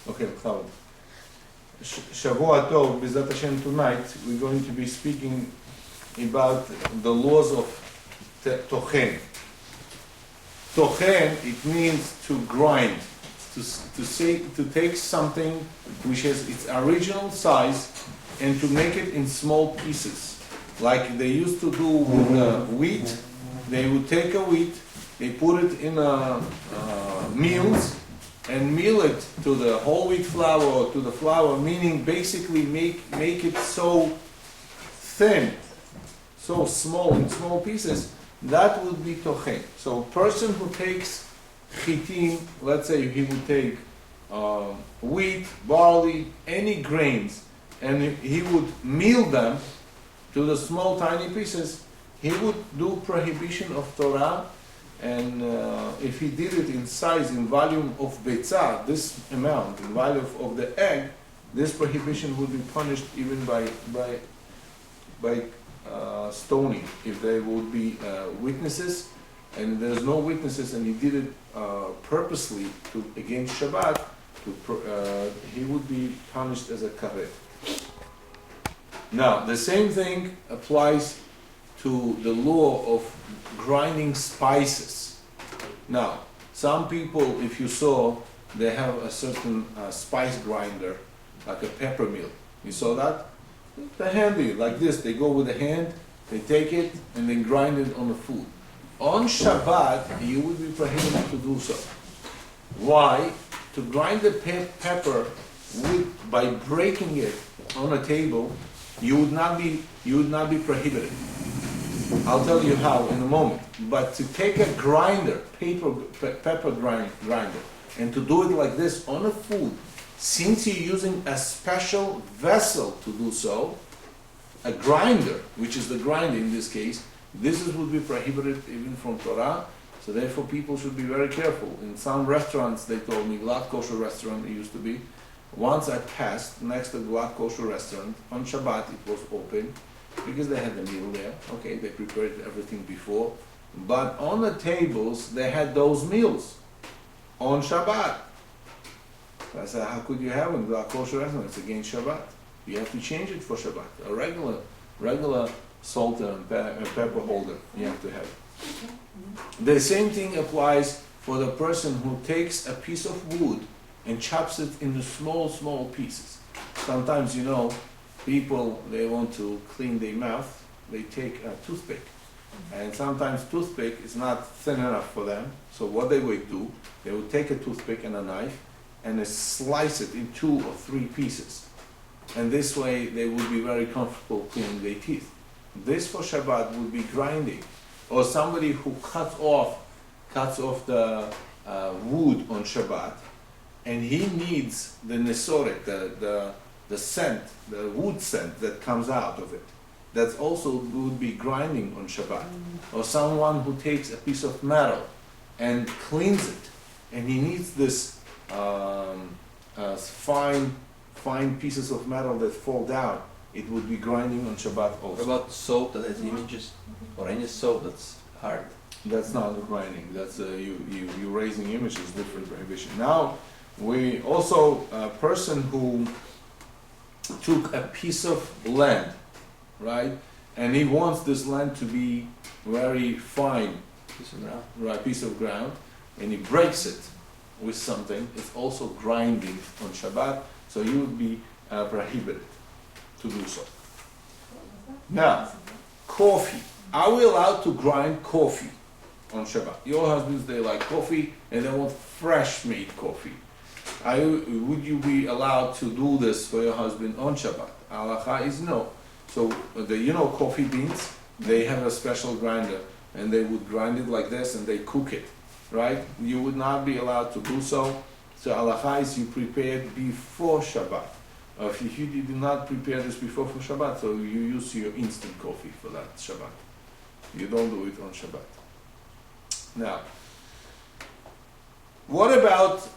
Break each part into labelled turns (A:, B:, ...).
A: Okay, so Shavua Tov, B'ezrat Hashem, tonight we're going to be speaking about the laws of TOCHEN. TOCHEN, it means to grind, to take something which has its original size and to make it in small pieces. Like they used to do with wheat. They would take a wheat, they put it in meals, and meal it to the whole wheat flour or to the flour, meaning basically make it so thin, so small, in small pieces. That would be tochen. So a person who takes chitim, let's say he would take wheat, barley, any grains, and he would meal them to the small tiny pieces, he would do prohibition of Torah. And if he did it in size, in volume of betzah, this amount, in value of the egg, this prohibition would be punished even by stoning if there would be witnesses. And there's no witnesses, and he did it purposely against Shabbat, he would be punished as a karet. Now, the same thing applies to the law of grinding spices. Now, some people, if you saw, they have a certain spice grinder, like a pepper mill. You saw that? They're handy, like this. They go with the hand, they take it, and then grind it on the food. On Shabbat, you would be prohibited to do so. Why? To grind the pepper by breaking it on a table, you would not be prohibited. I'll tell you how in a moment. But to take a grinder, pepper grinder, and to do it like this on a food, since you're using a special vessel to do so, a grinder, which is the grinder in this case, would be prohibited even from Torah. So therefore people should be very careful. In some restaurants, they told me, Glad Kosher restaurant it used to be, once I passed next to Glad Kosher restaurant, on Shabbat it was open, because they had the meal there. Okay, they prepared everything before. But on the tables, they had those meals on Shabbat. So I said, how could you have them? The kosher restaurant, it's against Shabbat. You have to change it for Shabbat. A regular salt and pepper holder you have to have. The same thing applies for the person who takes a piece of wood and chops it into small pieces. Sometimes, people, they want to clean their mouth, they take a toothpick. And sometimes toothpick is not thin enough for them. So what they would do, they would take a toothpick and a knife and they slice it in 2 or 3 pieces. And this way they would be very comfortable cleaning their teeth. This for Shabbat would be grinding. Or somebody who cuts off the wood on Shabbat, and he needs the nesoret, the scent, the wood scent that comes out of it. That also would be grinding on Shabbat. Or someone who takes a piece of metal and cleans it, and he needs this fine pieces of metal that fall down, it would be grinding on Shabbat also.
B: What about soap that has images? Or any soap that's hard?
A: That's not grinding. That's you raising images, different prohibition. Now, we also, a person who took a piece of land, right? And he wants this land to be very fine, piece of ground, and he breaks it with something. It's also grinding on Shabbat, so you would be prohibited to do so. Now, coffee. Are we allowed to grind coffee on Shabbat? Your husbands, they like coffee and they want fresh made coffee. Would you be allowed to do this for your husband on Shabbat? Halacha is no. So, coffee beans, they have a special grinder and they would grind it like this and they cook it, right? You would not be allowed to do so. So, halacha is you prepared before Shabbat. If you did not prepare this before for Shabbat, so you use your instant coffee for that Shabbat. You don't do it on Shabbat. Now, what about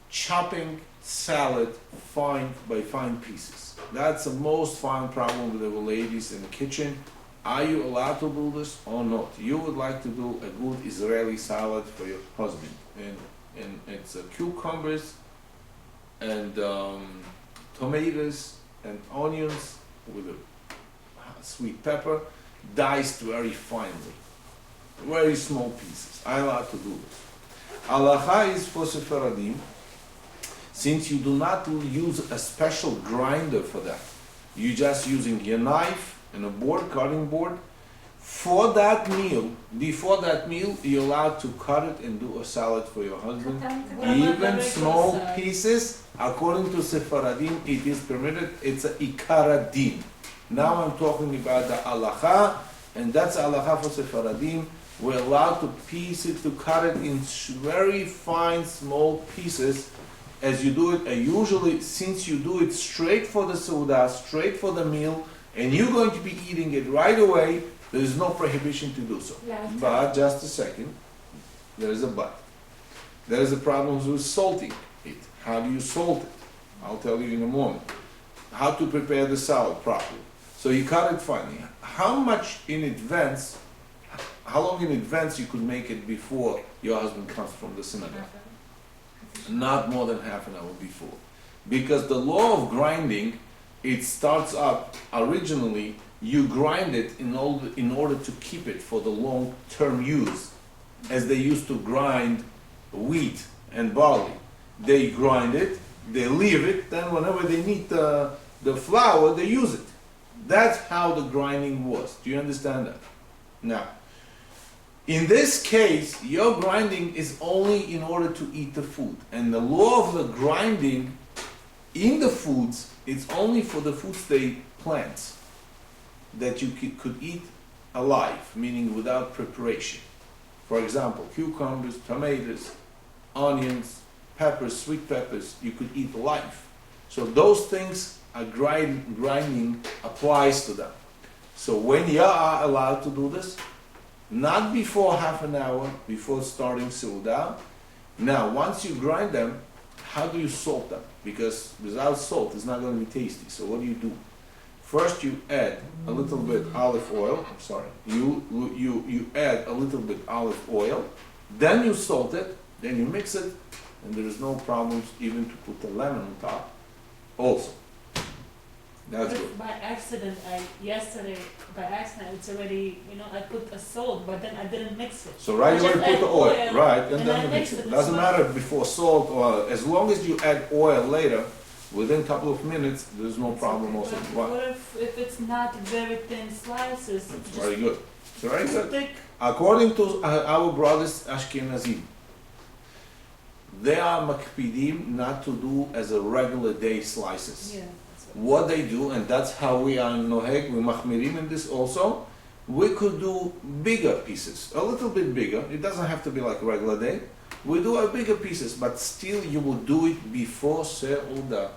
A: chopping salad fine pieces? That's the most fine problem with the ladies in the kitchen. Are you allowed to do this or not? You would like to do a good Israeli salad for your husband, and it's cucumbers, and tomatoes and onions with a sweet pepper, diced very finely, very small pieces. I like to do this. Halacha is for Sephardim, since you do not use a special grinder for that, you're just using your knife and a board, cutting board. For that meal, before that meal, you're allowed to cut it and do a salad for your husband. Even small pieces, according to Sephardim, it is permitted. It's a ikar din. Now I'm talking about the halacha, and that's halacha for Sephardim. We're allowed to piece it, to cut it in very fine, small pieces, as you do it. Usually, since you do it straight for the seudah, straight for the meal, and you're going to be eating it right away, there is no prohibition to do so. But just a second, there is a but. There is a problem with salting it. How do you salt it? I'll tell you in a moment. How to prepare the salad properly. So you cut it finely. How much in advance, how long in advance you could make it before your husband comes from the synagogue? Not more than half an hour before. Because the law of grinding, it starts up originally, you grind it in order to keep it for the long-term use, as they used to grind wheat and barley. They grind it, they leave it, then whenever they need the flour, they use it. That's how the grinding was. Do you understand that? Now, in this case, your grinding is only in order to eat the food. And the law of the grinding in the foods, it's only for the foods they plant, that you could eat alive, meaning without preparation. For example, cucumbers, tomatoes, onions, peppers, sweet peppers, you could eat alive. So those things are grinding applies to them. So when you are allowed to do this, not before half an hour before starting seudah. Now, once you grind them, how do you salt them? Because without salt, it's not going to be tasty. So what do? First, you add a little bit olive oil. I'm sorry. You add a little bit olive oil. Then you salt it. Then you mix it, and there is no problems even to put the lemon on top. Also, that's good.
C: By accident, it's already, I put a salt, but then I didn't mix it.
A: So right away put the oil, right, and
C: and
A: then
C: I
A: you mix
C: mix
A: it.
C: it.
A: Doesn't matter before salt or as long as you add oil later, within a couple of minutes, there's no problem also.
C: But what if it's not very thin slices?
A: It's
C: just
A: very good. It's very good.
C: thick?
A: According to our brothers Ashkenazim, they are makpidim not to do as a regular day slices.
C: Yeah.
A: What they do, and that's how we are in Noheg, we machmirim in this also, we could do bigger pieces, a little bit bigger. It doesn't have to be like regular day. We do a bigger pieces, but still you will do it before seudah.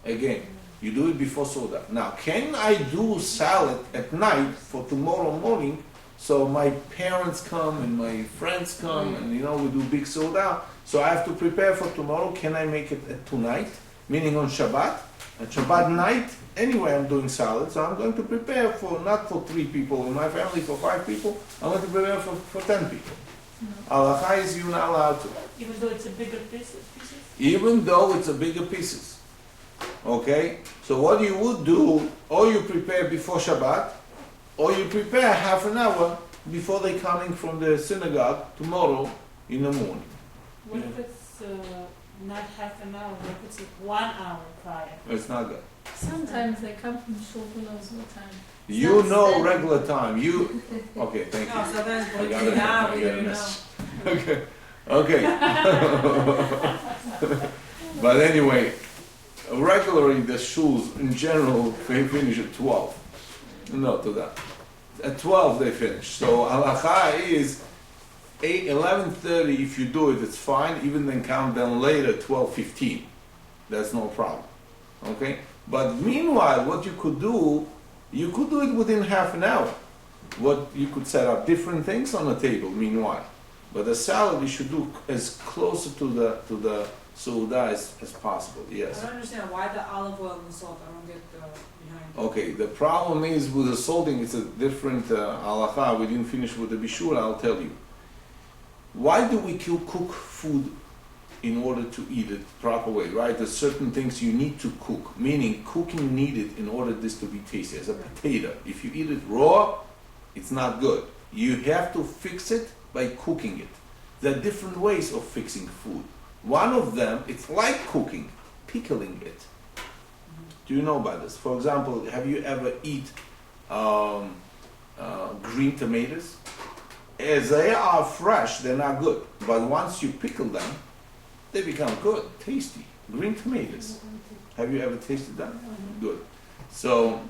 A: Again, you do it before seudah. Now, can I do salad at night for tomorrow morning? So my parents come and my friends come, and we do big seudah. So I have to prepare for tomorrow. Can I make it at tonight? Meaning on Shabbat. At Shabbat night, anyway, I'm doing salad, so I'm going to prepare not for 3 people in my family, for 5 people. I'm going to prepare for 10 people. Halacha is you're not allowed to.
C: Even though it's a bigger pieces?
A: Even though it's a bigger pieces. Okay? So what you would do, or you prepare before Shabbat, or you prepare half an hour before they coming from the synagogue tomorrow in the morning.
C: What if it's not half an hour, what if it's 1 hour prior?
A: It's not good.
D: Sometimes they come from shul, who knows what time.
A: You
D: not
A: know
D: standard.
A: regular time. Okay, thank you.
E: No, sometimes
A: I got
E: an
A: it.
E: hour,
A: I
E: you
A: got
E: don't
A: it.
E: know.
A: Okay. Okay. But anyway, regularly the shuls in general they finish at 12. No, to that. At 12 they finish. So halacha is 11:30. If you do it, it's fine. Even then count down later 12:15. That's no problem. Okay. But meanwhile, what you could do it within half an hour. What you could set up different things on the table. Meanwhile. But the salad you should do as closer to the seudah as possible. Yes.
E: I don't understand why the olive oil and the salt. I don't get behind.
A: Okay. The problem is with the salting. It's a different halacha. We didn't finish with the bishul. I'll tell you. Why do we cook food in order to eat it proper way, right? There's certain things you need to cook, meaning cooking needed in order this to be tasty. As a potato, if you eat it raw, it's not good. You have to fix it by cooking it. There are different ways of fixing food. One of them, it's like cooking, pickling it. Do you know about this? For example, have you ever eat green tomatoes? As they are fresh, they're not good. But once you pickle them, they become good, tasty. Green tomatoes. Have you ever tasted that? Good. So,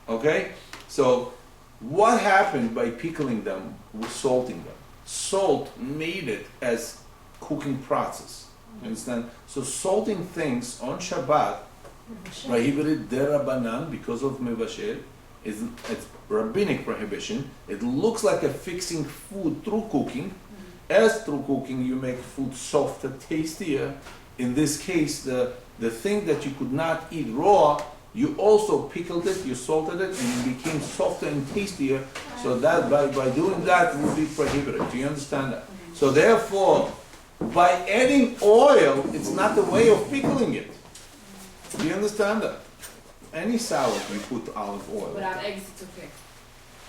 A: okay? So, what happened by pickling them with salting them? Salt made it as cooking process. You understand? So, salting things on Shabbat, prohibited derabanan because of mevashel, it's rabbinic prohibition. It looks like a fixing food through cooking. As through cooking you make food softer, tastier. In this case, the thing that you could not eat raw, you also pickled it, you salted it, and it became softer and tastier. So that by doing that would be prohibited. Do you understand that? So therefore, by adding oil, it's not a way of pickling it. Do you understand that? Any salad you put olive oil.
E: But on eggs, it's okay.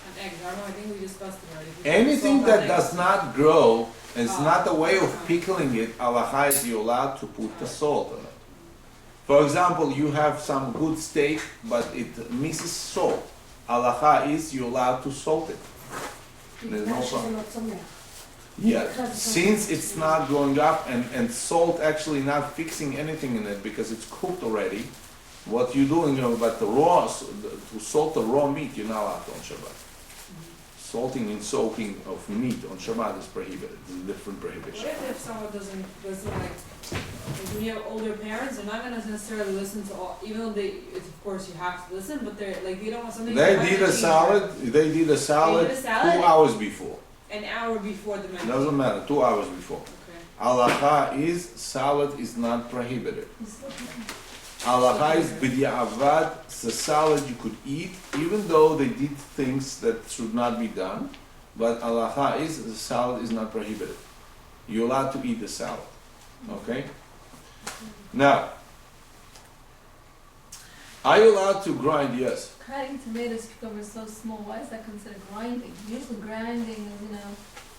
E: On eggs, I don't know, I think we discussed it already.
A: Anything
E: Salt on
A: that
E: eggs.
A: does not grow, and it's not a way of pickling it, alaha is you're allowed to put the salt on it. For example, you have some good steak, but it misses salt. Alaha is you're allowed to salt it. There's no problem. Yeah, since it's not growing up and salt actually not fixing anything in it because it's cooked already, what you're doing, but the raw, to salt the raw meat, you're not allowed to on Shabbat. Salting and soaking of meat on Shabbat is prohibited. It's a different prohibition.
E: What if someone doesn't like when you have older parents, they're not gonna necessarily listen to all, even though of course you have to listen, but they're like, they don't want something.
A: They did a salad, 2 hours before.
E: An hour before the meal.
A: Doesn't matter, 2 hours before.
E: Okay.
A: Alaha is salad is not prohibited. Alaha is b'di'avad, it's a salad you could eat, even though they did things that should not be done. But alaha is the salad is not prohibited. You're allowed to eat the salad. Okay? Now, are you allowed to grind? Yes.
D: Cutting tomatoes because we're so small, why is that considered grinding? Usually grinding is,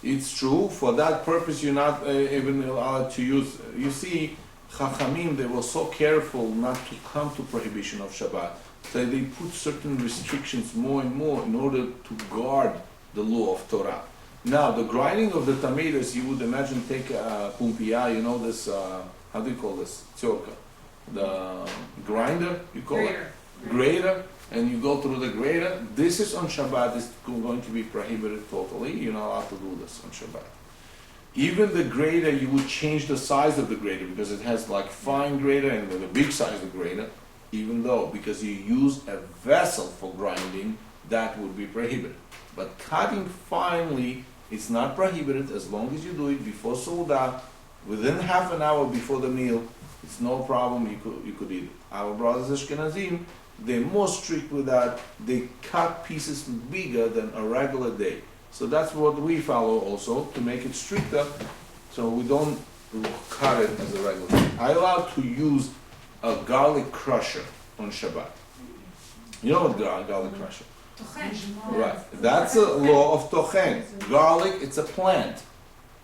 A: It's true. For that purpose, you're not even allowed to use. You see, Chachamim, they were so careful not to come to prohibition of Shabbat. So they put certain restrictions more and more in order to guard the law of Torah. Now, the grinding of the tomatoes, you would imagine take a pumpia, this, how do you call this? Tzorka. The grinder, you call it? Grater. And you go through the grater. This is on Shabbat, is going to be prohibited totally. You're not allowed to do this on Shabbat. Even the grater, you would change the size of the grater because it has like fine grater and the big size of grater. Even though, because you use a vessel for grinding, that would be prohibited. But cutting finely is not prohibited as long as you do it before Suda, within half an hour before the meal. It's no problem, you could eat it. Our brothers Ashkenazim, they're more strict with that. They cut pieces bigger than a regular day. So that's what we follow also, to make it stricter, so we don't cut it as a regular day. I'm allowed to use a garlic crusher on Shabbat. You know what garlic crusher? Right. That's a law of Tochen. Garlic, it's a plant.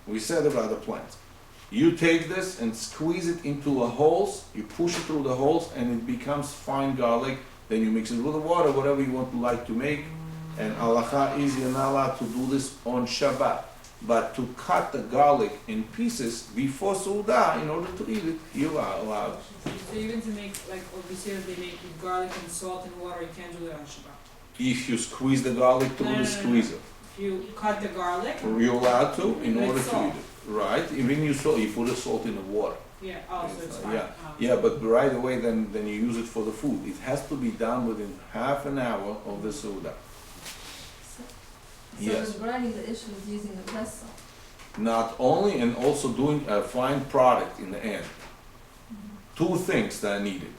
A: We said about the plant. You take this and squeeze it into a holes, you push it through the holes, and it becomes fine garlic. Then you mix it with the water, whatever you want to like to make. And halacha is you're not allowed to do this on Shabbat. But to cut the garlic in pieces before Suda, in order to eat it, you are allowed.
E: So even to make, like, what we say that they make with garlic and salt and water, you can't do that on Shabbat.
A: If you squeeze the garlic through the squeezer,
E: If you cut the garlic,
A: you're allowed to in
E: With
A: order
E: salt.
A: to eat it. Right? Even you put the salt in the water.
E: yeah, so it's fine.
A: Yeah,
E: Oh.
A: yeah, but right away then you use it for the food. It has to be done within half an hour of the Suda.
D: So
A: Yes.
D: the grinding, the issue is using a vessel.
A: Not only, and also doing a fine product in the end. Two things that are needed.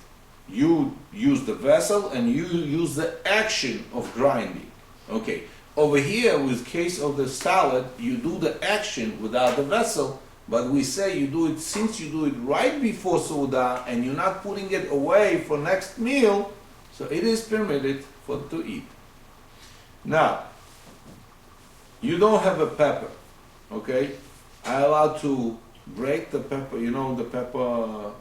A: You use the vessel and you use the action of grinding. Okay. Over here, with case of the salad, you do the action without the vessel, But we say you do it, since you do it right before Suda and you're not putting it away for next meal, so it is permitted for to eat. Now, you don't have a pepper, okay? I allow to break the pepper, you know the pepper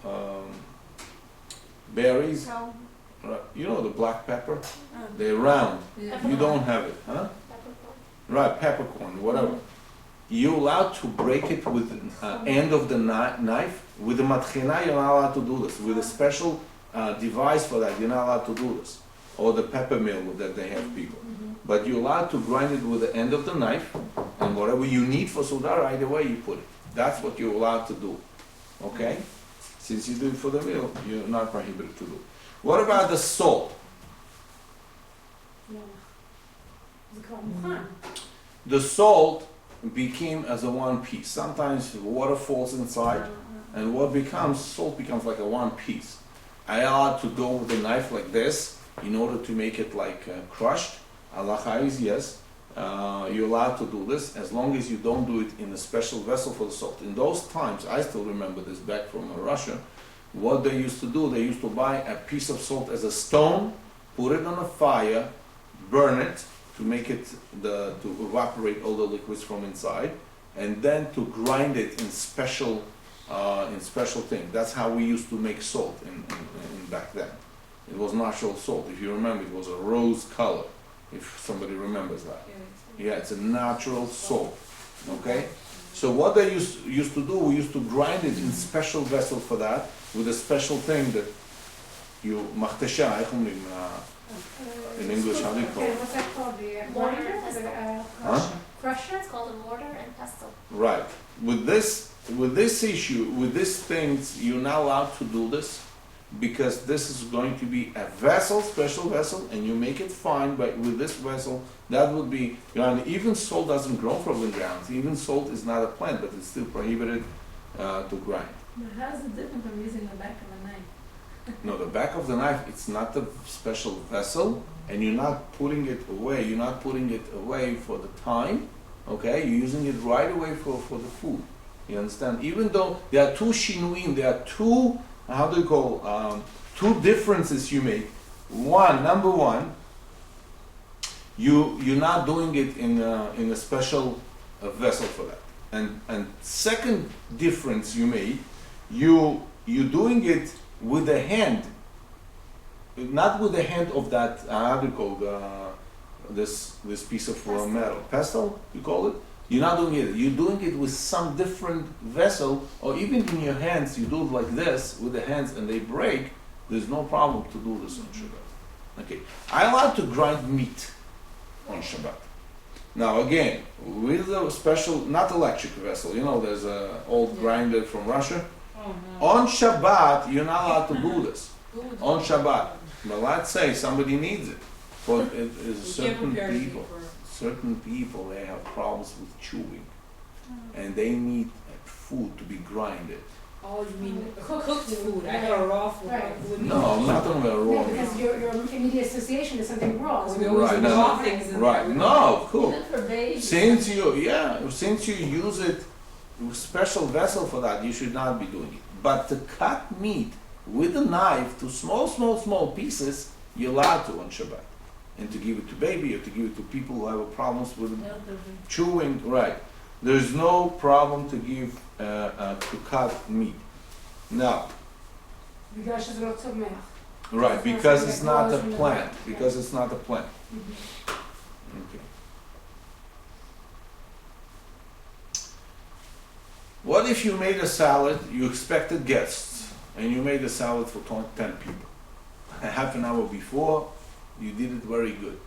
A: berries?
C: How?
A: Right. You know the black pepper?
C: Oh.
A: They're round.
D: Yeah.
A: You don't have it, huh? Right, peppercorn, whatever. You're allowed to break it with the end of the knife. With the matchina, you're not allowed to do this. With a special device for that, you're not allowed to do this. Or the pepper mill that they have people. But you're allowed to grind it with the end of the knife, and whatever you need for Suda, right away you put it. That's what you're allowed to do. Okay? Since you do it for the meal, you're not prohibited to do it. What about the salt?
C: Yeah. Is it called mukhan?
A: The salt became as a one piece. Sometimes water falls inside, and what becomes, salt becomes like a one piece. I allowed to go with a knife like this in order to make it like crushed. Halacha is yes. You're allowed to do this as long as you don't do it in a special vessel for the salt. In those times, I still remember this back from Russia, what they used to do, they used to buy a piece of salt as a stone, put it on a fire, burn it to make it, to evaporate all the liquids from inside, and then to grind it in special thing. That's how we used to make salt in back then. It was natural salt. If you remember, it was a rose color, if somebody remembers that. Yeah, it's a natural salt. Okay? So what they used to do, we used to grind it in special vessel for that, with a special thing that you, machtesha, in English, how do you call
C: Okay,
A: it?
C: what's that called? The
F: Mortar
C: mortar?
F: and pestle.
A: Huh?
F: Crusher, it's called a mortar and pestle.
A: Right. With this issue, with these things, you're not allowed to do this because this is going to be a vessel, special vessel, and you make it fine. But with this vessel, that would be, and even salt doesn't grow from the ground. Even salt is not a plant, but it's still prohibited to grind.
D: But how's it different from using the back of a knife?
A: No, the back of the knife, it's not a special vessel, and you're not putting it away. You're not putting it away for the time, okay? You're using it right away for the food. You understand? Even though there are two shinuim, there are two, how do you call, two differences you make. Number one, you're not doing it in a special vessel for that. And second difference you made, you're doing it with the hand, not with the hand of that, how do you call this piece of metal? Pestle, you call it? You're not doing it. You're doing it with some different vessel, or even in your hands, you do it like this with the hands and they break. There's no problem to do this on Shabbat. Okay. I like to grind meat on Shabbat. Now again, with a special, not electric vessel, there's an old grinder from Russia.
E: Oh, no.
A: On Shabbat, you're not allowed to do this. On Shabbat. But let's say somebody needs it. For certain people, they have problems with chewing. And they need food to be grinded.
E: Oh, you mean cooked food? I got a raw food.
C: Right.
A: No, I'm not talking about raw
C: Yeah, because
A: meat.
C: your immediate association is something raw.
E: Because we always
A: Right,
E: do
A: no,
E: raw things in
A: Right,
E: there.
A: no, cool.
D: Even for babies.
A: Since you use it with special vessel for that, you should not be doing it. But to cut meat with a knife to small pieces, you're allowed to on Shabbat. And to give it to baby or to give it to people who have problems with chewing, right. There's no problem to give, to cut meat. Now,
C: בגלל שזה לא צומח.
A: right, because it's not a plant, because it's not a plant. Okay. What if you made a salad, you expected guests, and you made a salad for 10 people? Half an hour before, you did it very good.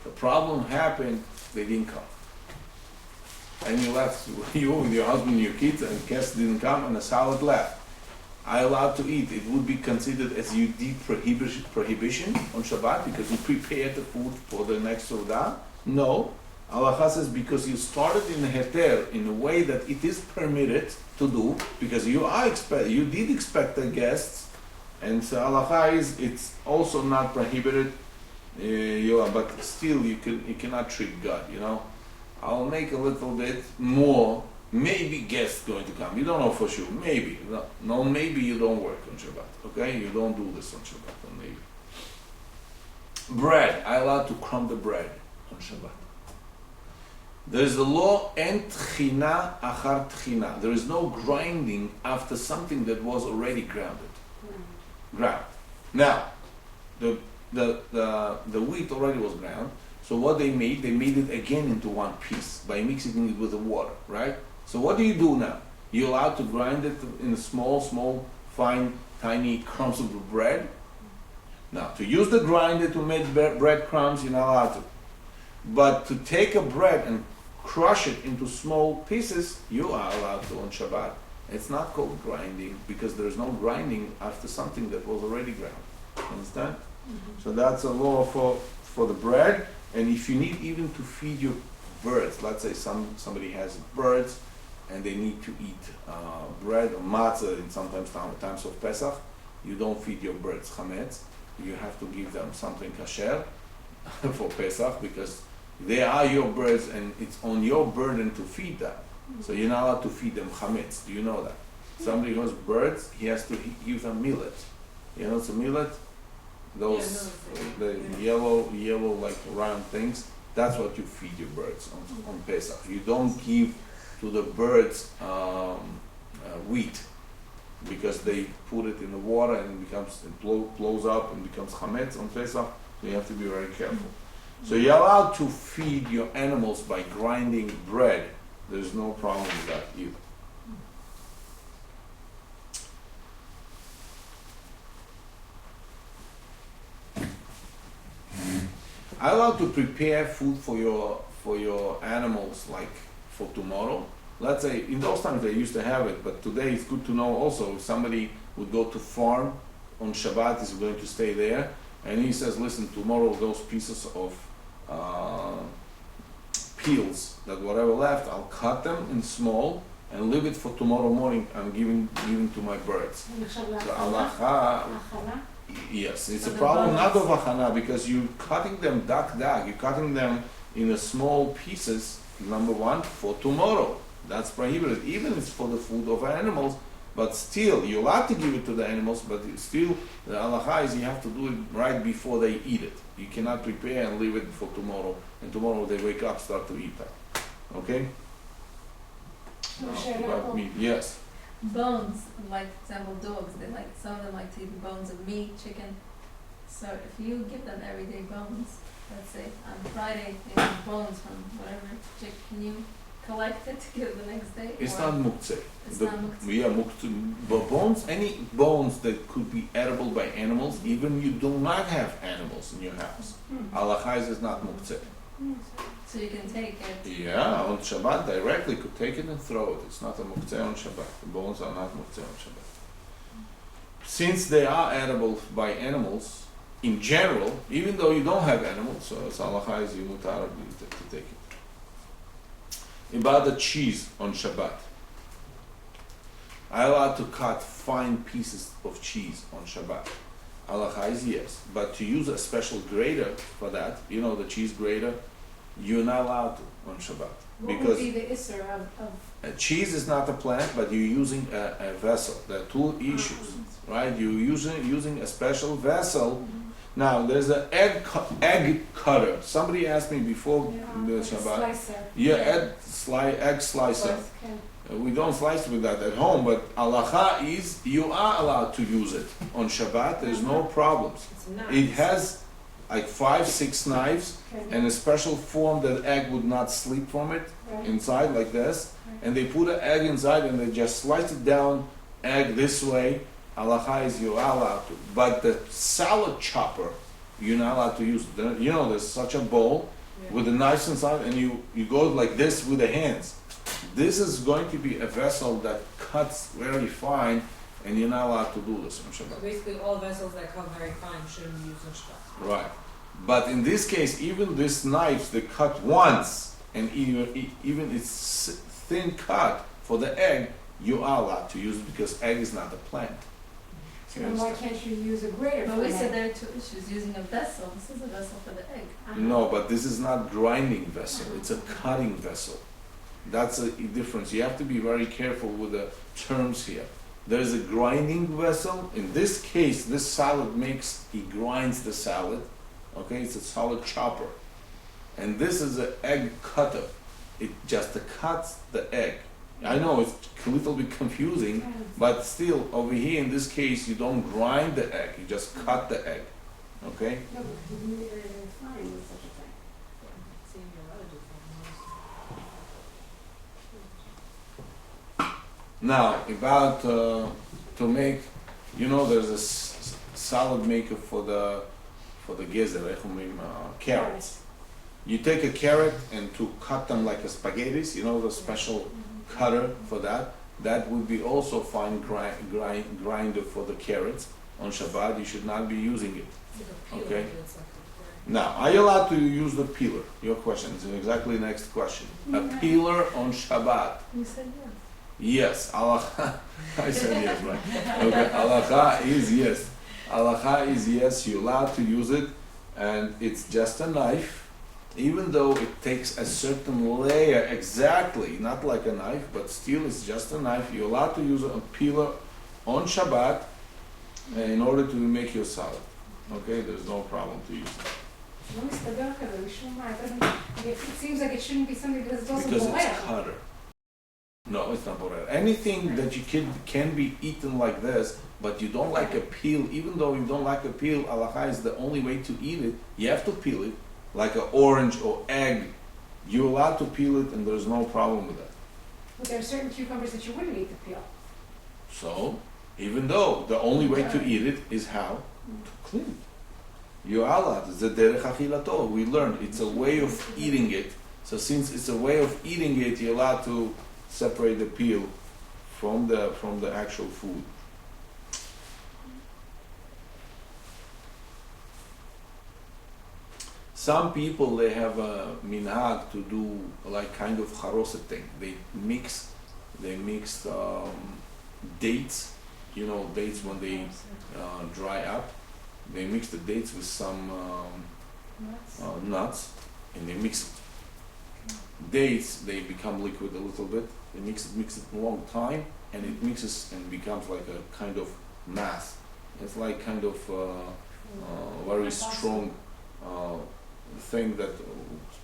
A: The problem happened, they didn't come. And you left, you with your husband and your kids, and guests didn't come, and the salad left. I allowed to eat. It would be considered as you did prohibition on Shabbat because you prepared the food for the next Seudah? No. Halacha says because you started in heter in a way that it is permitted to do because you did expect the guests, and so halacha is it's also not prohibited. But still you cannot trick God. I'll make a little bit more maybe guests going to come. You don't know for sure. Maybe. No, maybe you don't work on Shabbat. Okay? You don't do this on Shabbat. On maybe. Bread. I allowed to crumb the bread on Shabbat. There is the law, en tchina achar tchina. There is no grinding after something that was already grounded. Ground. Now, the wheat already was ground. So what they made it again into one piece by mixing it with the water, right? So what do you do now? You're allowed to grind it in small, fine, tiny crumbs of bread. Now, to use the grinder to make bread crumbs, you're not allowed to. But to take a bread and crush it into small pieces, you are allowed to on Shabbat. It's not called grinding because there is no grinding after something that was already ground. Understand? So that's a law for the bread. And if you need even to feed your birds, let's say somebody has birds and they need to eat bread or matzah in sometimes times of Pesach, you don't feed your birds chametz. You have to give them something kasher for Pesach because they are your birds and it's on your burden to feed them. So you're not allowed to feed them chametz. Do you know that? Somebody who has birds, he has to give them millet. You know what's a millet? Those the yellow like round things. That's what you feed your birds on Pesach. You don't give to the birds wheat because they put it in the water and it blows up and becomes chametz on Pesach. So you have to be very careful. So you're allowed to feed your animals by grinding bread. There's no problem with that either. I allowed to prepare food for your animals, like for tomorrow. Let's say in those times they used to have it, but today it's good to know also if somebody would go to farm on Shabbat, is going to stay there, and he says, listen, tomorrow those pieces of peels that whatever left, I'll cut them in small and leave it for tomorrow morning. I'm giving to my birds. So halacha. Yes, it's a problem not of achana because you're cutting them dag. You're cutting them in a small pieces. Number one for tomorrow. That's prohibited. Even if it's for the food of animals, but still you're allowed to give it to the animals. But still, the halacha is you have to do it right before they eat it. You cannot prepare and leave it for tomorrow. And tomorrow they wake up, start to eat that. Okay? About meat. Yes.
D: Bones, like for example dogs, some of them like to eat bones of meat, chicken. So if you give them everyday bones, let's say on Friday they have bones from whatever chicken, can you collect it to give the next day?
A: It's
D: or
A: not muktzeh.
D: It's not muktzeh.
A: Yeah, muktzeh. But bones, any bones that could be edible by animals, even you do not have animals in your house. Halacha is not muktzeh.
D: So you can take it.
A: Yeah, on Shabbat directly could take it and throw it. It's not a muktzeh on Shabbat. The bones are not muktzeh on Shabbat. Since they are edible by animals, in general, even though you don't have animals, so it's halacha is you mutar to take it. About the cheese on Shabbat. I allowed to cut fine pieces of cheese on Shabbat. Halacha is yes, but to use a special grater for that, you know the cheese grater, you're not allowed to on Shabbat.
C: What
A: Because
C: would be the isser of
A: cheese is not a plant, but you're using a vessel. There are two issues, right? You're using a special vessel. Now, there's an egg cutter. Somebody asked me before the Shabbat.
C: slicer?
A: Yeah, egg slicer. We don't slice with that at home, but halacha is you are allowed to use it on Shabbat. There's no problems.
E: It's nice.
A: It has like 5-6 knives and a special form that egg would not slip from it inside like this. And they put an egg inside and they just slice it down, egg this way. Halacha is you are allowed to. But the salad chopper, you're not allowed to use it. You know, there's such a bowl with the knives inside and you go like this with the hands. This is going to be a vessel that cuts very fine and you're not allowed to do this on Shabbat.
E: So basically all vessels that cut very fine shouldn't be used on Shabbat.
A: Right. But in this case, even these knives, they cut once, and even it's thin cut for the egg, you are allowed to use it because egg is not a plant.
C: And why can't you use a grater
D: But
C: for
D: we
C: that?
D: said there are two issues, using a vessel. This is a vessel for the egg.
A: No, but this is not grinding vessel, it's a cutting vessel. That's a difference. You have to be very careful with the terms here. There's a grinding vessel. In this case, this salad he grinds the salad. Okay, it's a salad chopper. And this is an egg cutter. It just cuts the egg. I know it's a little bit confusing, but still, over here in this case, you don't grind the egg, you just cut the egg. Okay?
C: No, but fine with such a thing.
E: Seeing your relatives
A: Now, about to make, there's a salad maker for the gezer, carrots. You take a carrot and to cut them like a spaghettis, the special cutter for that. That would be also fine grinder for the carrots. On Shabbat, you should not be using it. Okay. Now, are you allowed to use the peeler? Your question is exactly the next question. A peeler on Shabbat.
D: You said
A: Yes,
D: yes.
A: halacha. I said yes, right? Okay, halacha is yes. Halacha is yes. You're allowed to use it, and it's just a knife. Even though it takes a certain layer exactly, not like a knife, but still it's just a knife. You're allowed to use a peeler on Shabbat in order to make your salad. Okay, there's no problem to use it.
C: It seems like it shouldn't be something because it's also
A: Because it's
C: boiled.
A: cutter. No, it's not borer. Anything that you can be eaten like this, but you don't like a peel, even though you don't like a peel, halacha is the only way to eat it. You have to peel it, like an orange or egg. You're allowed to peel it, and there's no problem with that.
C: But there are certain cucumbers that you wouldn't eat the peel.
A: So, even though the only way to eat it is how? To clean it. You are allowed. It's a derech achilato. We learned it's a way of eating it. So since it's a way of eating it, you're allowed to separate the peel from the actual food. Some people, they have a minhag to do like kind of charoset thing. They mix dates, dates when they dry up. They mix the dates with some nuts, and they mix it. Dates, they become liquid a little bit. They mix it a long time, and it mixes and becomes like a kind of mass. It's like kind of very strong thing that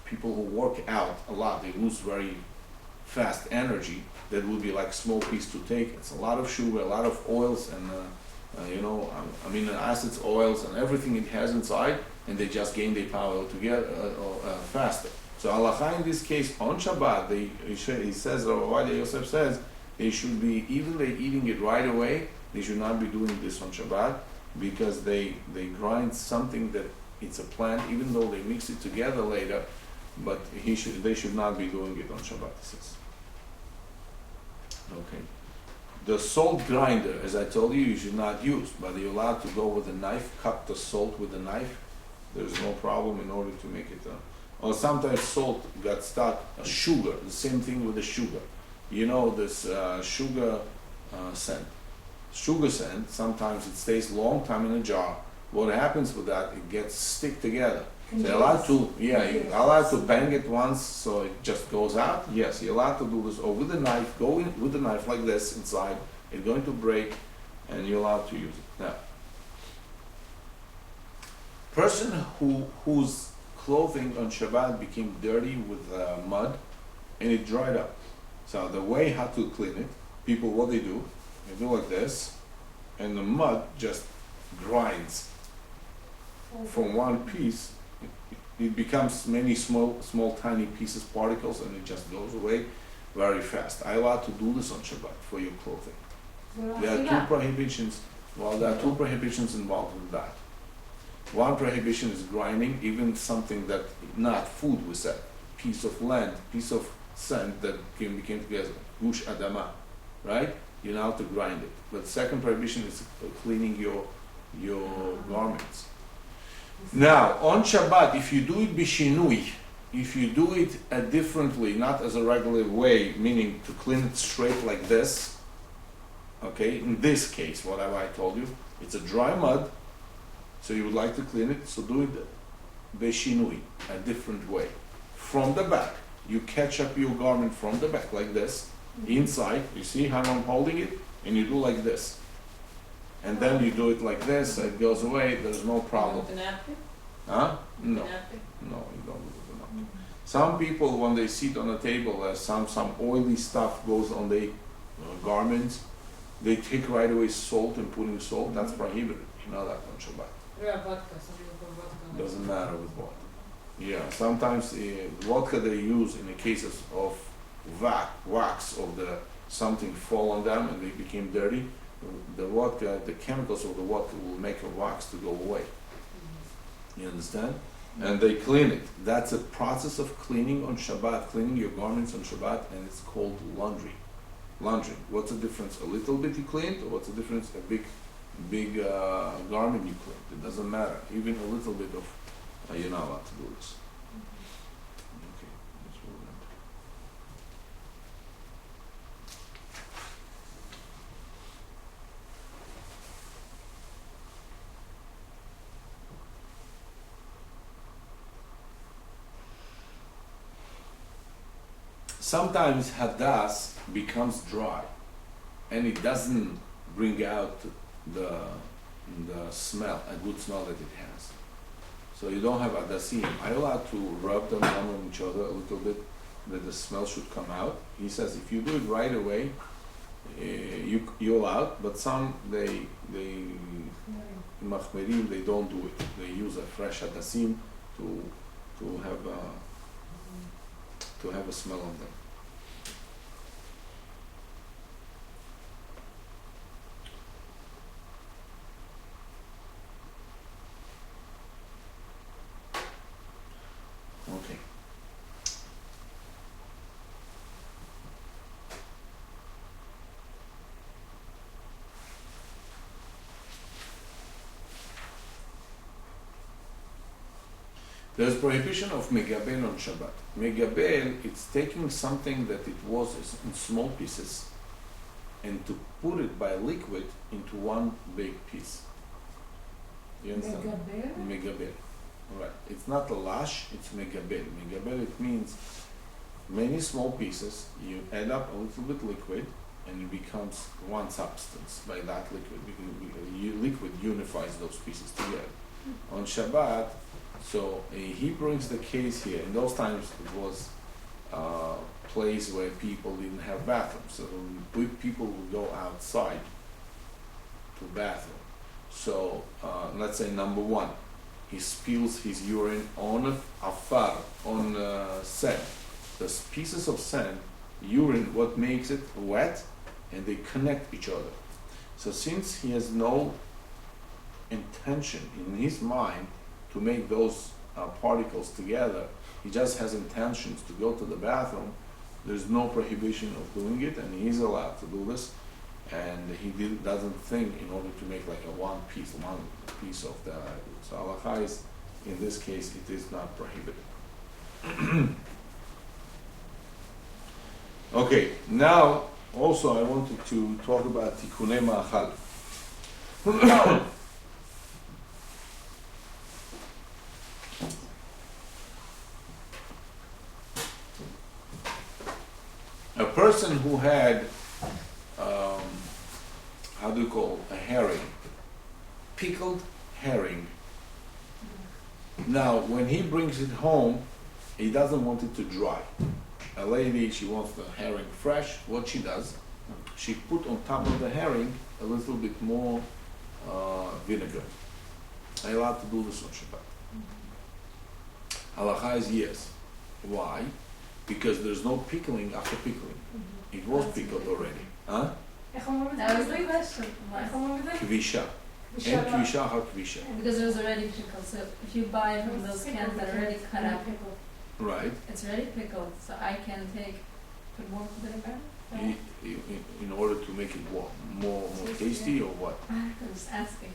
A: people who work out a lot, they lose very fast energy. That would be like small piece to take. It's a lot of sugar, a lot of oils, and amino acids, oils, and everything it has inside, and they just gain their power together faster. So halacha in this case on Shabbat, he says, Rav Ovadia Yosef says, they should be, even they eating it right away, they should not be doing this on Shabbat, because they grind something that it's a plant, even though they mix it together later, but they should not be doing it on Shabbat, he says. Okay. The salt grinder, as I told you, you should not use, but you're allowed to go with a knife, cut the salt with a knife. There's no problem in order to make it. Or sometimes salt got stuck, sugar, the same thing with the sugar. This sugar scent. Sugar scent, sometimes it stays long time in a jar. What happens with that, it gets stick together. So you're allowed to, you're allowed to bang it once so it just goes out. Yes, you're allowed to do this. Or with the knife, go in with the knife like this inside. It's going to break, and you're allowed to use it. Now, person whose clothing on Shabbat became dirty with mud, and it dried up. So the way how to clean it, people, what they do like this, and the mud just grinds from one piece. It becomes many small tiny pieces, particles, and it just goes away very fast. I allowed to do this on Shabbat for your clothing. There are two prohibitions. Well, there are two prohibitions involved with that. One prohibition is grinding, even something that not food, we said, piece of land, piece of sand that became together, gush adama, right? You're not allowed to grind it. But the second prohibition is cleaning your garments. Now, on Shabbat, if you do it bishinui, if you do it differently, not as a regular way, meaning to clean it straight like this, okay, in this case, what have I told you? It's a dry mud, so you would like to clean it, so do it bishinui, a different way. From the back, you catch up your garment from the back like this, inside, you see how I'm holding it, and you do like this. And then you do it like this, it goes away, there's no problem.
E: With the napkin?
A: Huh?
E: The
A: No,
E: napkin?
A: no, you don't do it enough. Some people, when they sit on a table, some oily stuff goes on the garments, they take right away salt and putting salt, that's prohibited. You know that on Shabbat.
E: Yeah, vodka, some people put vodka on it.
A: Doesn't matter with what. Yeah, sometimes vodka they use in the cases of wax of the something fall on them and they became dirty. The vodka, the chemicals of the vodka will make a wax to go away. You understand? And they clean it. That's a process of cleaning on Shabbat, cleaning your garments on Shabbat, and it's called laundry. Laundry. What's the difference? A little bit you cleaned, or what's the difference? A big garment you cleaned. It doesn't matter. Even a little bit of, you're not allowed to do this. Okay, let's move on. Sometimes hadas becomes dry, and it doesn't bring out the smell, a good smell that it has. So you don't have hadasim. Are you allowed to rub them on each other a little bit, that the smell should come out? He says if you do it right away, you're allowed. But some they machmerim, they don't do it. They use a fresh hadasim to have a smell on them. Okay. There's prohibition of megabel on Shabbat. Megabel, it's taking something that it was in small pieces and to put it by liquid into one big piece. You understand? Megabel. Right. It's not a lash, it's megabel. Megabel, it means many small pieces, you add up a little bit liquid and it becomes one substance by that liquid. Liquid unifies those pieces together. On Shabbat, so he brings the case here. In those times, it was a place where people didn't have bathrooms, so people would go outside to bathroom. So let's say number one, he spills his urine on afar, on sand. The pieces of sand, urine, what makes it wet, and they connect each other. So since he has no intention in his mind to make those particles together, he just has intentions to go to the bathroom, there's no prohibition of doing it, and he's allowed to do this, and he doesn't think in order to make like a one piece of the, so halakha is, in this case, it is not prohibited. Okay, now also I wanted to talk about tikkunei ma'achal. A person who had, how do you call a herring, pickled herring. Now, when he brings it home, he doesn't want it to dry. A lady, she wants the herring fresh. What she does, she put on top of the herring a little bit more vinegar. Are you allowed to do this on Shabbat? Halakha is yes. Why? Because there's no pickling after pickling. It was pickled already. Huh?
D: That was the question.
A: Kvisha. אין כבישה אחר כבישה.
D: Because it was already pickled, so if you buy from those cans that are already cut up,
A: Right.
D: it's already pickled, so I can put more vinegar?
A: In order to make it what? More tasty or what?
D: I'm just asking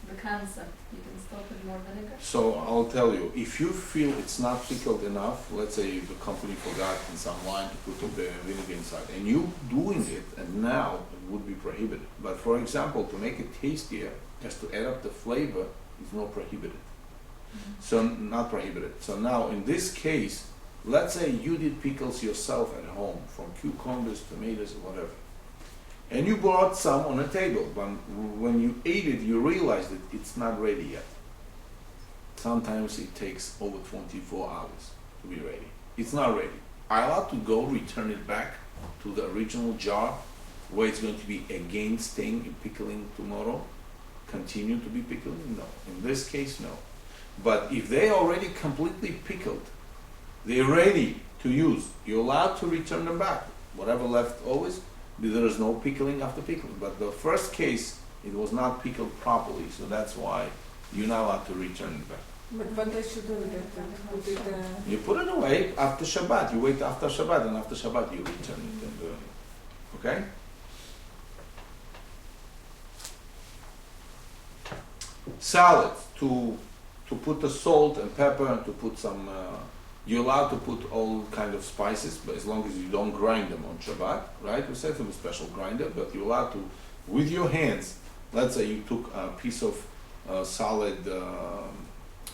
D: the concept. You can still put more vinegar?
A: So I'll tell you, if you feel it's not pickled enough, let's say the company forgot in some wine to put the vinegar inside, and you doing it, and now it would be prohibited. But for example, to make it tastier, just to add up the flavor, is not prohibited. So not prohibited. So now in this case, let's say you did pickles yourself at home from cucumbers, tomatoes, or whatever, and you brought some on a table, but when you ate it, you realized that it's not ready yet. Sometimes it takes over 24 hours to be ready. It's not ready. I allowed to go return it back to the original jar where it's going to be again staying in pickling tomorrow, continue to be pickling? No. In this case, no. But if they already completely pickled, they're ready to use, you're allowed to return them back. Whatever left always, there is no pickling after pickling. But the first case, it was not pickled properly, so that's why you're not allowed to return it back.
E: But what they should do with it then? Put it,
A: You put it away after Shabbat. You wait after Shabbat, and after Shabbat you return it. And, okay? Salad, to put the salt and pepper and to put some, you're allowed to put all kind of spices, but as long as you don't grind them on Shabbat, right? We said to a special grinder, but you're allowed to, with your hands, let's say you took a piece of solid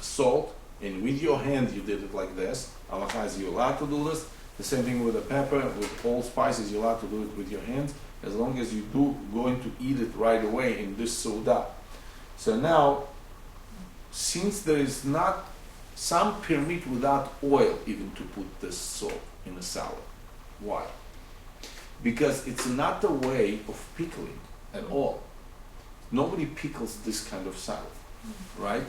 A: salt, and with your hand you did it like this. Otherwise, you're allowed to do this. The same thing with the pepper, with all spices, you're allowed to do it with your hands, as long as you do going to eat it right away in this Suda. So now, since there is not, some permit without oil even to put this salt in a salad. Why? Because it's not the way of pickling at all. Nobody pickles this kind of salad, right?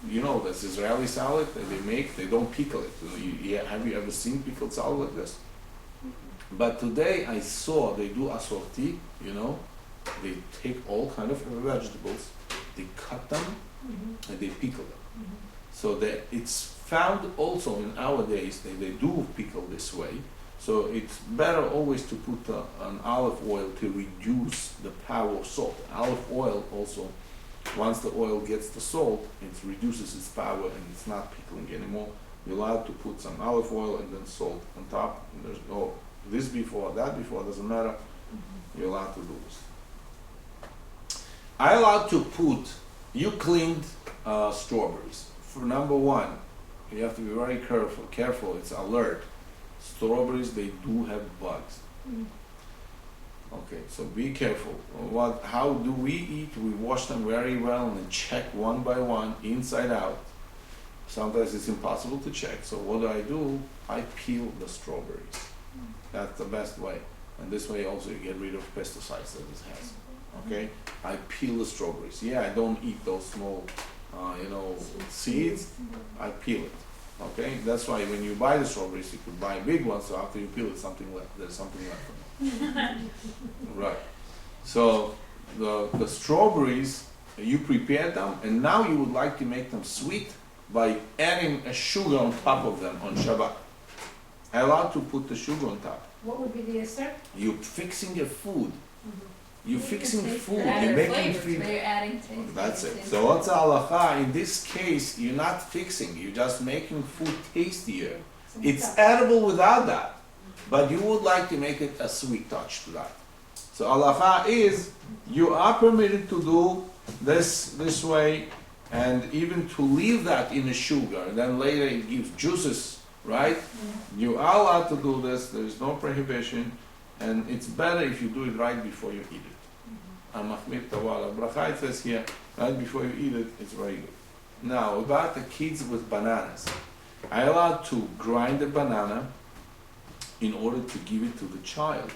A: You know, this Israeli salad that they make, they don't pickle it. Have you ever seen pickled salad like this? But today I saw they do assorti, you know, they take all kind of vegetables, they cut them, and they pickle them. So that it's found also in our days that they do pickle this way. So it's better always to put an olive oil to reduce the power of salt. Olive oil also, once the oil gets the salt, it reduces its power and it's not pickling anymore. You're allowed to put some olive oil and then salt on top. And there's no this before, that before, doesn't matter. You're allowed to do this. I allowed to put, you cleaned strawberries. For number one, you have to be very careful, it's alert. Strawberries, they do have bugs. Okay, so be careful. How do we eat? We wash them very well and then check one by one, inside out. Sometimes it's impossible to check, so what do? I peel the strawberries. That's the best way. And this way also you get rid of pesticides that this has. Okay, I peel the strawberries. Yeah, I don't eat those small, seeds. I peel it. Okay, that's why when you buy the strawberries, you could buy big ones. So after you peel it, there's something left from it. Right. So the strawberries, you prepared them, and now you would like to make them sweet by adding a sugar on top of them on Shabbat. I allowed to put the sugar on top.
C: What would be the Esther?
A: You're fixing a food. You're fixing food.
D: Add
A: You're making
D: flavors,
A: food.
D: but you're adding taste.
A: That's it. So what's halacha? In this case, you're not fixing. You're just making food tastier. It's edible without that, but you would like to make it a sweet touch to that. So halacha is you are permitted to do this way, and even to leave that in the sugar, and then later it gives juices, right? You are allowed to do this. There is no prohibition, and it's better if you do it right before you eat it. Bracha, it says here, right before you eat it, it's very good. Now, about the kids with bananas. I allowed to grind a banana in order to give it to the child,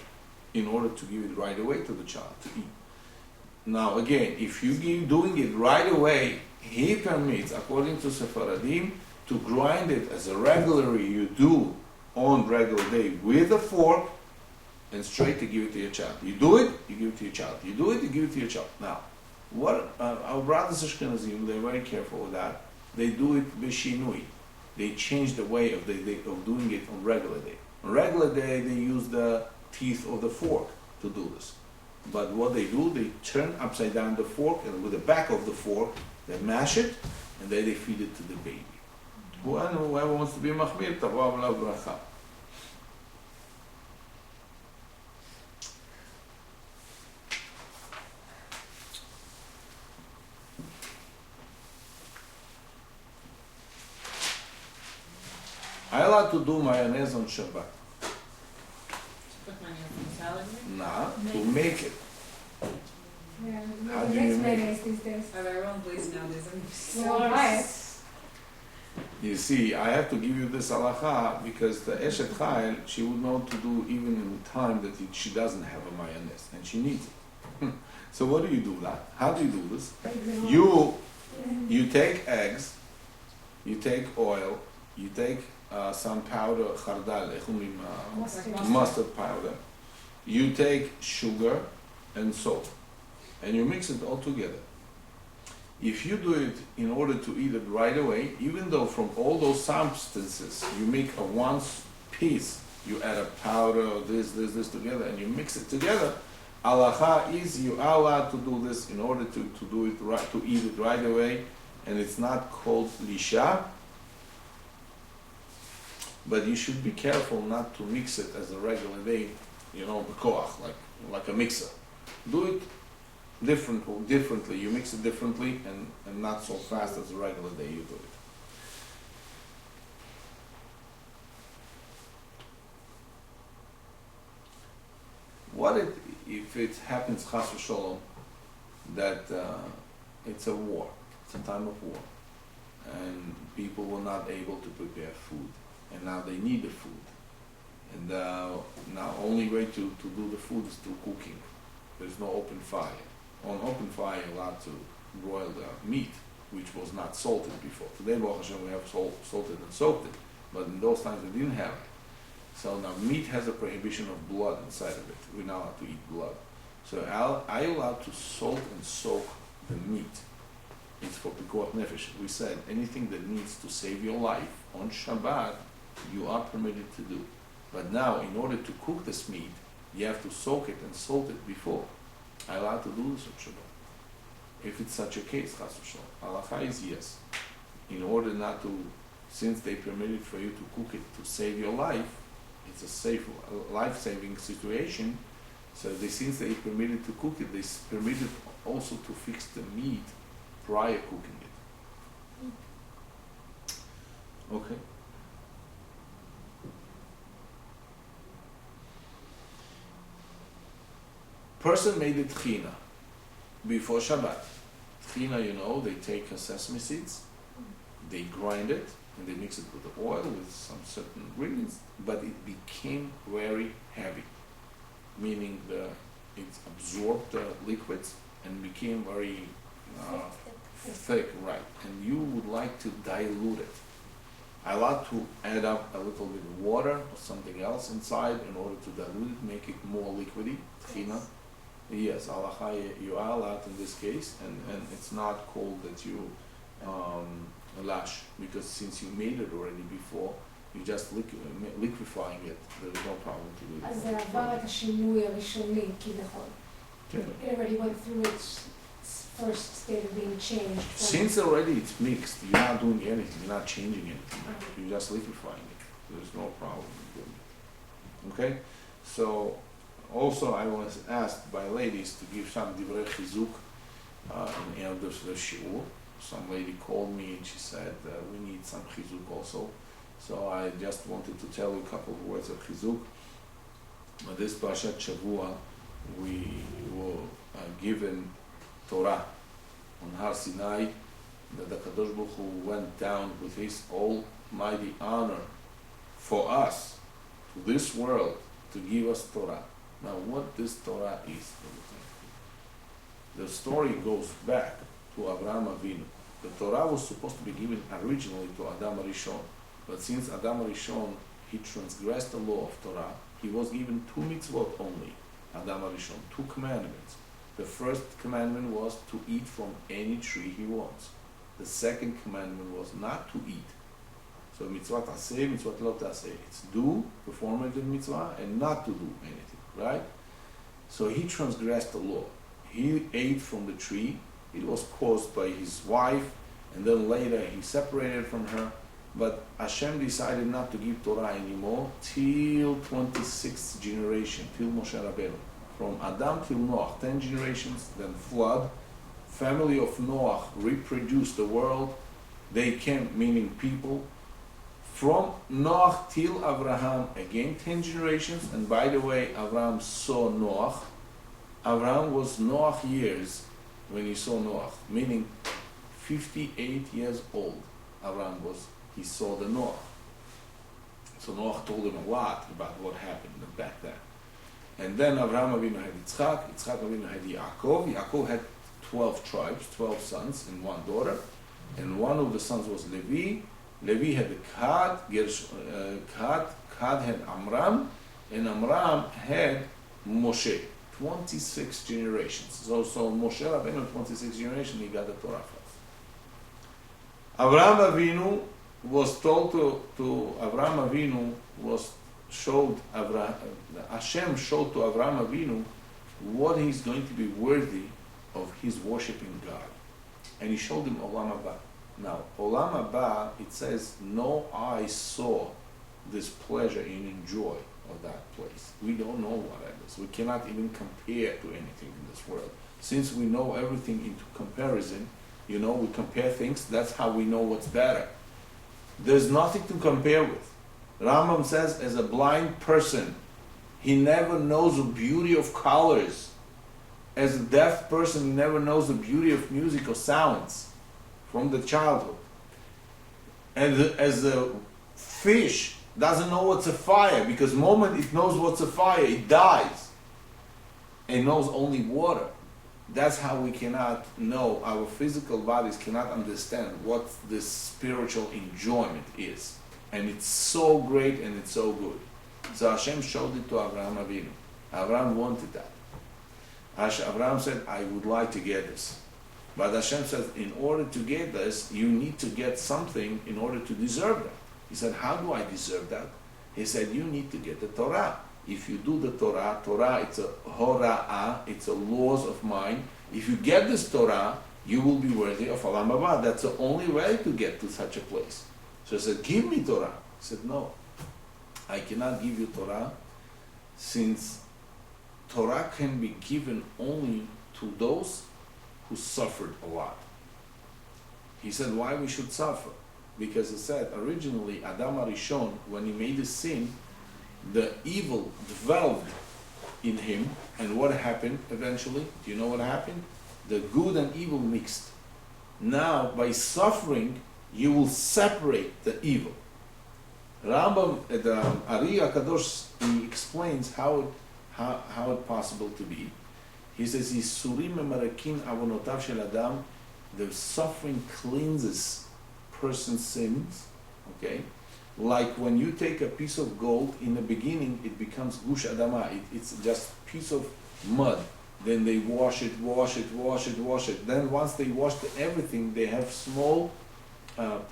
A: in order to give it right away to the child to eat. Now, again, if you doing it right away, he permits, according to Sephardim, to grind it as a regularly you do on regular day with a fork, and straight to give it to your child. You do it, you give it to your child. You do it, you give it to your child. Now, what our brothers Ashkenazim, they're very careful with that. They do it b'shinui. They change the way of doing it on regular day. On regular day, they use the teeth of the fork to do this. But what they do, they turn upside down the fork, and with the back of the fork, they mash it, and then they feed it to the baby. Whoever wants to be machmir, tavo avla bracha. I allowed to do mayonnaise on Shabbat.
E: Put my name on the salad here.
A: Nah, to make it.
G: Yeah,
A: How
G: the
A: do you
G: next
A: make
G: mayonnaise these days.
E: I have everyone place nowadays.
G: We don't buy it.
A: You see, I have to give you this halacha because the Eshet Chayil, she would know to do even in the time that she doesn't have a mayonnaise and she needs it. So what do you do that? How do you do this? You take eggs, you take oil, you take some powder, chardal, mustard powder. You take sugar and salt, and you mix it all together. If you do it in order to eat it right away, even though from all those substances you make a one piece, you add a powder or this together, and you mix it together. Halacha is you are allowed to do this in order to do it right, to eat it right away, and it's not called lisha. But you should be careful not to mix it as a regular day, b'koach, like a mixer. Do it differently. You mix it differently and not so fast as a regular day you do it. What if it happens, chas v'sholom, that it's a war, it's a time of war, and people were not able to prepare food, and now they need the food, and now only way to do the food is through cooking. There's no open fire. On open fire, you're allowed to broil the meat, which was not salted before. Today, Baruch Hashem, we have salted and soaked it, but in those times we didn't have it. So now meat has a prohibition of blood inside of it. We're not allowed to eat blood. So are you allowed to salt and soak the meat? It's for pikuach nefesh. We said anything that needs to save your life on Shabbat, you are permitted to do. But now, in order to cook this meat, you have to soak it and salt it before. Are you allowed to do this on Shabbat? If it's such a case, chas v'sholom, halacha is yes. In order not to, since they permitted for you to cook it to save your life, it's a safe, life-saving situation. So since they permitted to cook it, they permitted also to fix the meat prior cooking it. Okay. Person made a tchina before Shabbat. Tchina, they take sesame seeds, they grind it, and they mix it with the oil, with some certain ingredients, but it became very heavy, meaning it absorbed the liquids and became very thick, right? And you would like to dilute it. I like to add up a little bit of water or something else inside in order to dilute it, make it more liquidy, tchina. Yes, halacha, you are allowed in this case, and it's not called that you lash, because since you made it already before, you just liquefying it, there is no problem to do it.
G: אז זה עבר את השינוי הראשוני כביכול.
A: Okay.
G: It already went through its first state of being changed.
A: Since already it's mixed, you're not doing anything, you're not changing anything, you're just liquefying it. There's no problem in doing it. Okay? So, also I was asked by ladies to give some divrei chizuk in the end of the shiur. Some lady called me and she said, we need some chizuk also. So I just wanted to tell you a couple of words of chizuk. This Parashat Shavua, we were given Torah on Har Sinai, that the Kadosh Baruch Hu went down with his almighty honor for us, to this world, to give us Torah. Now what this Torah is, the story goes back to Avraham Avinu. The Torah was supposed to be given originally to Adam Rishon, but since Adam Rishon, he transgressed the law of Torah, he was given 2 mitzvot only, Adam Rishon, 2 commandments. The first commandment was to eat from any tree he wants. The second commandment was not to eat. So mitzvah taseh, mitzvah lo taseh. It's do, perform a mitzvah, and not to do anything, right? So he transgressed the law. He ate from the tree. It was caused by his wife, and then later he separated from her. But Hashem decided not to give Torah anymore till 26th generation, till Moshe Rabbeinu. From Adam till Noach, 10 generations, then flood. Family of Noach reproduced the world. They came, meaning people, From Noach till Abraham, again 10 generations. And by the way, Abraham saw Noach. Abraham was Noach years when he saw Noach, meaning 58 years old. Abraham was, he saw the Noach. So Noach told him a lot about what happened back then. And then Abraham Avinu had Yitzchak, Yitzchak Avinu had Yaakov. Yaakov had 12 tribes, 12 sons and one daughter. And one of the sons was Levi. Levi had Gad, Gad had Amram, and Amram had Moshe. 26 generations. So Moshe Rabbeinu, 26 generations, he got the Torah first. Abraham Avinu was told to Abraham Avinu was showed Abraham, Hashem showed to Abraham Avinu what he's going to be worthy of his worshiping God, and he showed him Olam Haba. Now Olam Haba, it says no eye saw this pleasure and joy of that place. We don't know what that is. We cannot even compare to anything in this world. Since we know everything into comparison, we compare things. That's how we know what's better. There's nothing to compare with. Rambam says, as a blind person, he never knows the beauty of colors. As a deaf person, he never knows the beauty of music or sounds from the childhood. And as a fish doesn't know what's a fire, because the moment it knows what's a fire, it dies. It knows only water. That's how we cannot know, our physical bodies cannot understand what this spiritual enjoyment is. And it's so great and it's so good. So Hashem showed it to Abraham Avinu. Abraham wanted that. Abraham said, I would like to get this. But Hashem said, in order to get this, you need to get something in order to deserve that. He said, how do I deserve that? He said, you need to get the Torah. If you do the Torah, it's a hora'ah, it's a laws of mine. If you get this Torah, you will be worthy of Olam Haba. That's the only way to get to such a place. So he said, give me Torah. He said, no, I cannot give you Torah, since Torah can be given only to those who suffered a lot. He said, why we should suffer? Because he said, originally, Adam HaRishon, when he made his sin, the evil developed in him, and what happened eventually? Do you know what happened? The good and evil mixed. Now, by suffering, you will separate the evil. Rambam, the Ari HaKadosh, he explains how it's possible to be. He says, Yisurim merakin avonotav shel Adam, the suffering cleanses person's sins, okay? Like when you take a piece of gold, in the beginning it becomes gush adama, it's just a piece of mud. Then they wash it. Then once they washed everything, they have small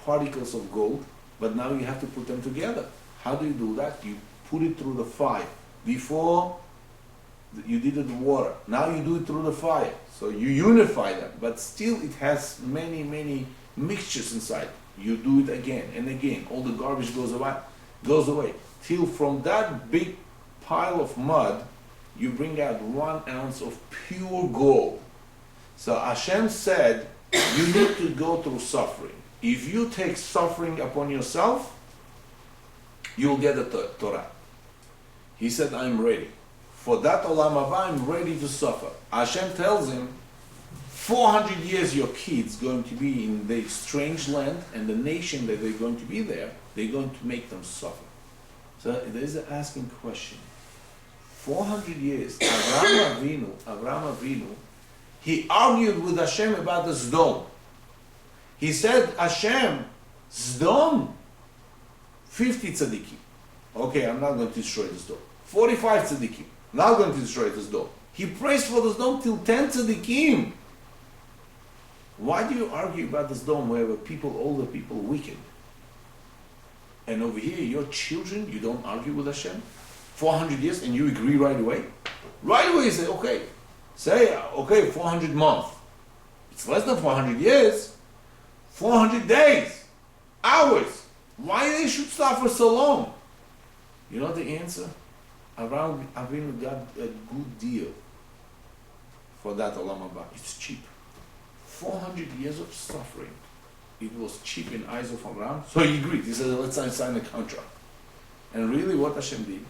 A: particles of gold, but now you have to put them together. How do you do that? You put it through the fire. Before, you did it with water. Now you do it through the fire. So you unify them, but still it has many mixtures inside. You do it again and again. All the garbage goes away. Till from that big pile of mud, you bring out 1 ounce of pure gold. So Hashem said, you need to go through suffering. If you take suffering upon yourself, you'll get the Torah. He said, I'm ready. For that Olam Haba, I'm ready to suffer. Hashem tells him, 400 years your kids going to be in the strange land, and the nation that they're going to be there, they're going to make them suffer. So there is an asking question. 400 years, Avraham Avinu, he argued with Hashem about the Sdom. He said, Hashem, Sdom, 50 tzaddikim. Okay, I'm not going to destroy the Sdom. 45 tzaddikim, not going to destroy the Sdom. He prays for the Sdom till 10 tzaddikim. Why do you argue about the Sdom where older people wicked? And over here, your children, you don't argue with Hashem? 400 years and you agree right away? Right away you say, okay. Say, okay, 400 months. It's less than 400 years. 400 days. Hours. Why they should suffer so long? You know the answer? Abraham Avinu got a good deal for that Olam Haba. It's cheap. 400 years of suffering it was cheap in eyes of Abraham, so he agreed. He said, let's sign the contract. And really what Hashem did,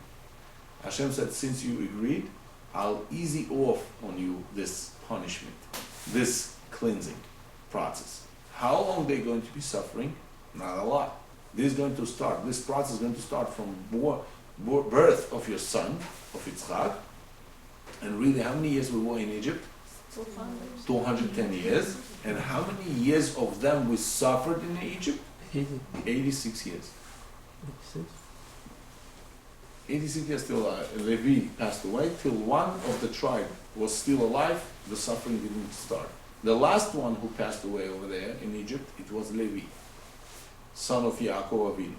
A: Hashem said, since you agreed, I'll ease off on you this punishment, this cleansing process. How long they're going to be suffering? Not a lot. This process is going to start from birth of your son, of Yitzchak. And really, how many years we were in Egypt? 210 years. And how many years of them we suffered in Egypt? 86 years. 86 years still alive. Levi passed away. Till one of the tribe was still alive, the suffering didn't start. The last one who passed away over there in Egypt, it was Levi, son of Yaakov Avinu.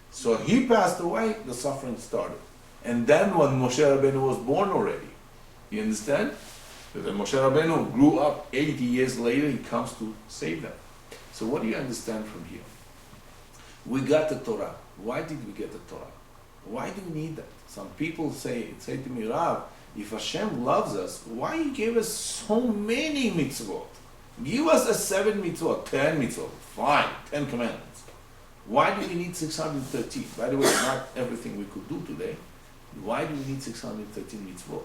A: So he passed away, the suffering started. And then when Moshe Rabbeinu was born already, you understand? So then Moshe Rabbeinu grew up 80 years later, he comes to save them. So what do you understand from here? We got the Torah. Why did we get the Torah? Why do we need that? Some people say to me, Rav, if Hashem loves us, why He gave us so many mitzvot? Give us a 7 mitzvot, 10 mitzvot, fine, 10 commandments. Why do we need 613? By the way, not everything we could do today. Why do we need 613 mitzvot?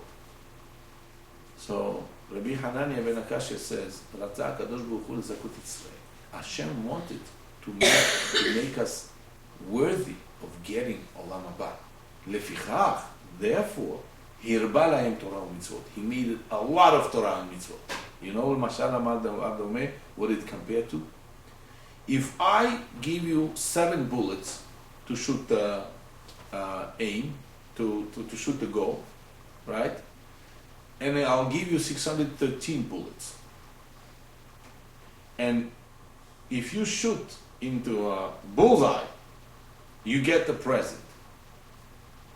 A: So Rabbi Hanania ben Akashya says, Ratzah HaKadosh Baruch Hu l'zakut Yisrael. Hashem wanted to make us worthy of getting Olam Haba. Lefichach, therefore, Hirba lahem Torah u'mitzvot. He made a lot of Torah and mitzvot. You know, Mashal Amar Dameh, what it compared to? If I give you 7 bullets to shoot the aim, to shoot the goal, right? And then I'll give you 613 bullets. And if you shoot into a bullseye, you get the present.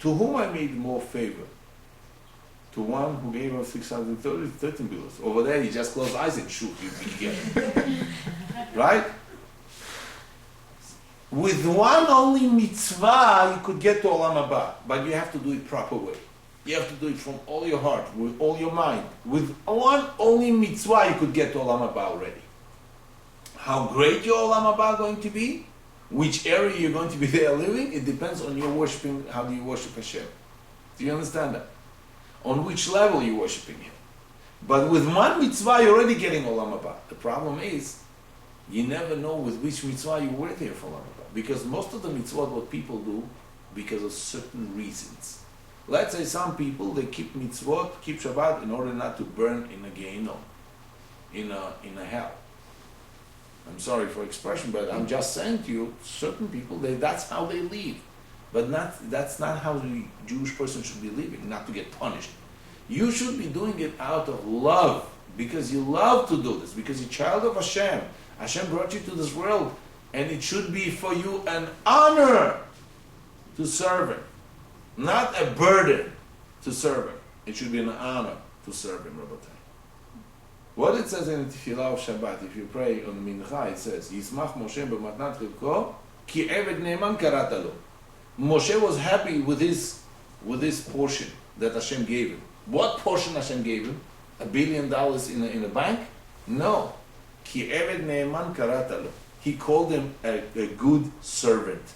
A: To whom I made more favor? To one who gave us 613 bullets. Over there, he just closed eyes and shoot, you get it. Right? With one only mitzvah, you could get to Olam Haba, but you have to do it proper way. You have to do it from all your heart, with all your mind. With one only mitzvah, you could get to Olam Haba already. How great your Olam Haba going to be, which area you're going to be there living, it depends on your worshiping, how do you worship Hashem. Do you understand that? On which level you're worshiping Him. But with one mitzvah, you're already getting Olam Haba. The problem is, you never know with which mitzvah you were there for Olam Haba. Because most of the mitzvot, what people do, because of certain reasons. Let's say some people, they keep mitzvot, keep Shabbat in order not to burn in a Gehinnom, in a hell. I'm sorry for expression, but I'm just saying to you, certain people, that's how they live. But that's not how the Jewish person should be living, not to get punished. You should be doing it out of love, because you love to do this, because you're a child of Hashem. Hashem brought you to this world, and it should be for you an honor to serve Him, not a burden to serve Him. It should be an honor to serve Him, Rabbatai. What it says in the Tefillah of Shabbat, if you pray on Mincha, it says, Yismach Moshe b'matnat chilko, ki eved ne'eman karata lo. Moshe was happy with his portion that Hashem gave him. What portion Hashem gave him? $1 billion in a bank? No. Ki eved ne'eman karata lo. He called him a good servant.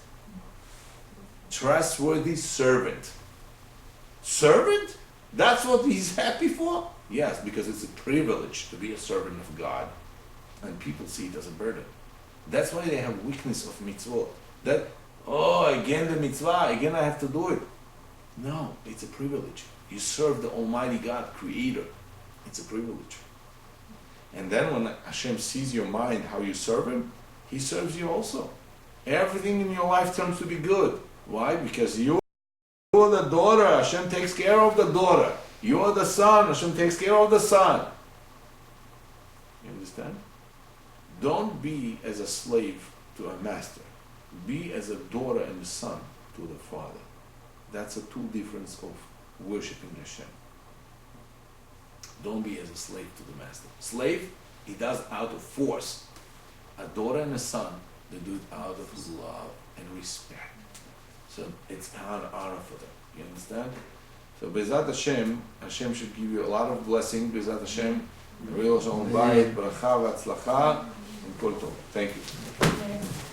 A: Trustworthy servant. Servant? That's what he's happy for? Yes, because it's a privilege to be a servant of God. And people see it as a burden. That's why they have weakness of mitzvot. That, again the mitzvah, again I have to do it. No, it's a privilege. You serve the Almighty God, Creator. It's a privilege. And then when Hashem sees your mind, how you serve Him, He serves you also. Everything in your life turns to be good. Why? Because you're the daughter, Hashem takes care of the daughter. You're the son, Hashem takes care of the son. You understand? Don't be as a slave to a master. Be as a daughter and a son to the father. That's a two difference of worshipping Hashem. Don't be as a slave to the master. Slave, he does out of force. A daughter and a son, they do it out of love and respect. So it's an honor for them. You understand? So Bezat Hashem, Hashem should give you a lot of blessing. Bezat Hashem, real shalom bayit, bracha v'atzlacha, Kol tov. Thank you.
G: Yeah.